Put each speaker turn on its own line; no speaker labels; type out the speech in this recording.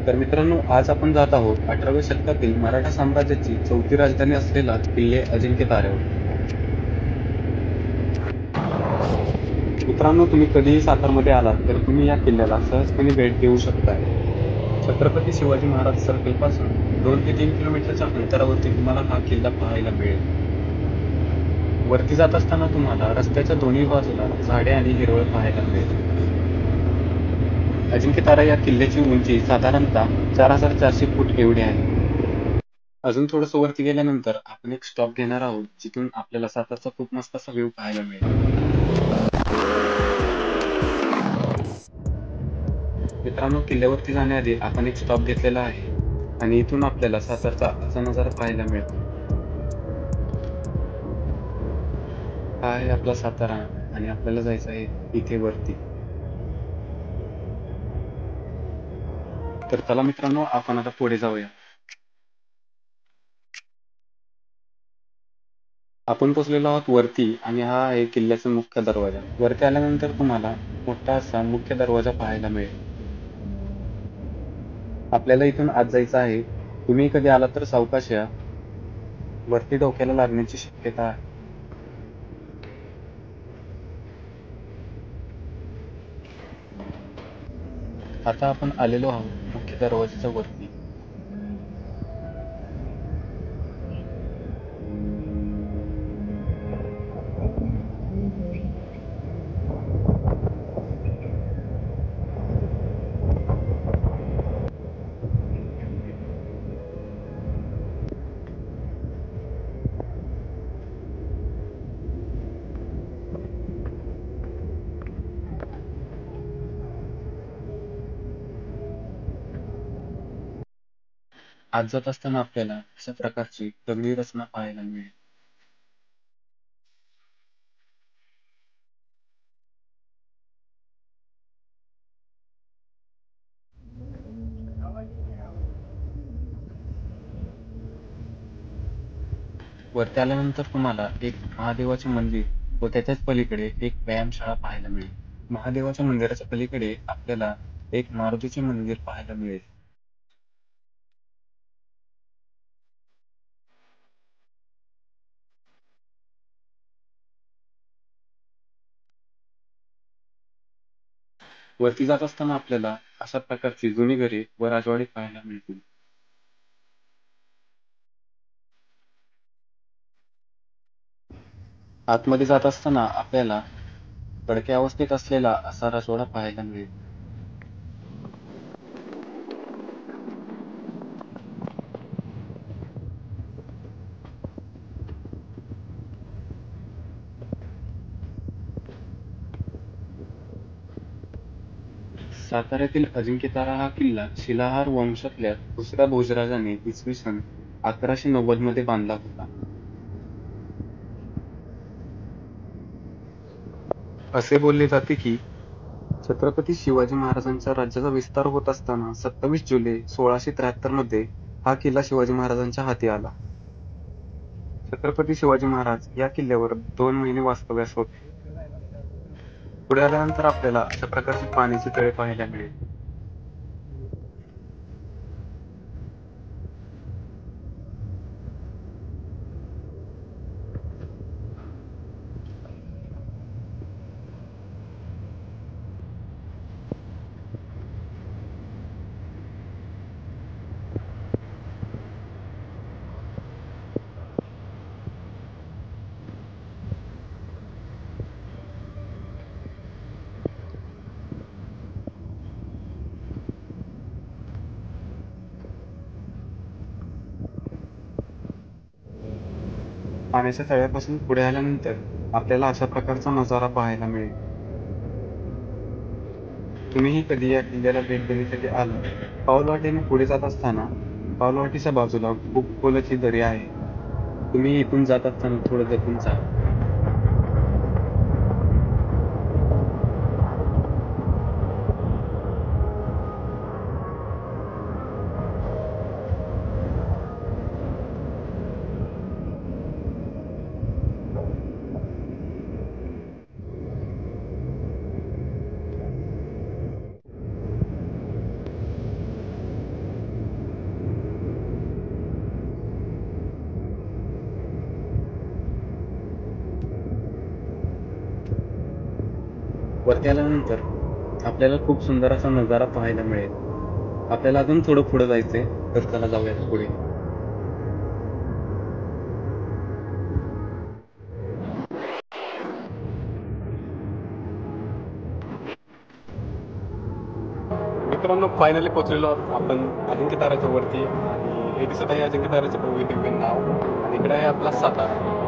तर मित्रांनो, आज आपण जात आहोत 18व्या शतकातील मराठा साम्राज्याची चौथी राजधानी असलेला किल्ले अजिंक्यताऱ्यावर. मित्रांनो, तुम्ही कधीही सातारमध्ये आलात तर तुम्ही या किल्ल्याला सहजपणे भेट देऊ शकता. छत्रपती शिवाजी महाराज सर्कल पासून 2 ते 3 किलोमीटरच्या अंतरावरती तुम्हाला हा किल्ला पाहायला मिळेल. वरती जात असताना तुम्हाला रस्त्याच्या दोन्ही बाजूला झाडे आणि हिरवळ पाहायला मिळेल. अजिंक्यतारा या किल्ल्याची उंची साधारणतः 4400 फूट एवढी आहे. अजून थोडंसं वरती गेल्यानंतर आपण एक स्टॉप घेणार आहोत, जिथून आपल्याला सातारचा खूप मस्त असा व्ह्यू पाहायला मिळेल. मित्रांनो, किल्ल्यावरती जाण्याआधी आपण एक स्टॉप घेतलेला आहे आणि इथून आपल्याला सातारचा असा नजारा पाहायला मिळतो. हा आहे आपला सातारा आणि आपल्याला जायचं आहे इथे वरती. तर चला मित्रांनो, आपण आता पुढे जाऊया. आपण पोहोचलेलो आहोत वरती आणि हा आहे किल्ल्याचा मुख्य दरवाजा. वरती आल्यानंतर तुम्हाला मोठा असा मुख्य दरवाजा पाहायला मिळेल. आपल्याला इथून आत जायचं आहे. तुम्ही कधी आलात तर सावकाश या. वरती डोक्याला लागण्याची शक्यता आहे. आता आपण आलेलो आहोत मुख्य दरवाजाच्या वरती. आत जात असताना आपल्याला अशा प्रकारची दगडी रचना पाहायला मिळेल. वरती आल्यानंतर तुम्हाला एक महादेवाचे मंदिर व त्याच्याच पलीकडे एक व्यायामशाळा पाहायला मिळेल. महादेवाच्या मंदिराच्या पलीकडे आपल्याला एक मारुतीचे मंदिर पाहायला मिळेल. वरती जात असताना आपल्याला अशा प्रकारची जुनी घरे व राजवाडे पाहायला मिळतील. आतमध्ये जात असताना आपल्याला पडक्या अवस्थेत असलेला असा राजवाडा पाहायला मिळेल. साताऱ्यातील अजिंक्यतारा हा किल्ला शिलाहार वंशातल्या दुसऱ्या भोजराजाने इसवी सन 1190 मध्ये बांधला होता. असे बोलले जाते की छत्रपती शिवाजी महाराजांच्या राज्याचा विस्तार होत असताना 27 जुलै 1673 मध्ये हा किल्ला शिवाजी महाराजांच्या हाती आला. छत्रपती शिवाजी महाराज या किल्ल्यावर 2 महिने वास्तव्यास होते. पुढे आल्यानंतर आपल्याला अशा प्रकारची पाण्याची तळे पाहायला मिळेल. पाण्याच्या तळ्यापासून पुढे आल्यानंतर आपल्याला अशा प्रकारचा नजारा पाहायला मिळेल. तुम्हीही कधी या किल्ल्याला भेट देण्यासाठी आलात, पाऊलवाटेने पुढे जात असताना पाऊलवाटेच्या बाजूला खूप खोल अशी दरी आहे. तुम्ही इथून जात असताना थोडं जपून जा. वरती आल्यानंतर आपल्याला खूप सुंदर असा नजारा पाहायला मिळेल. आपल्याला अजून थोडं पुढे जायचंय, तर चला जाऊयात पुढे. मित्रांनो, फायनली पोहोचलेलो आहोत आपण अजिंक्य ताऱ्याच्या वरती. आणि हे दिसत आहे अजिंक्य ताऱ्याचे भव्य दिव्य नाव, आणि इकडे आहे आपला सातारा.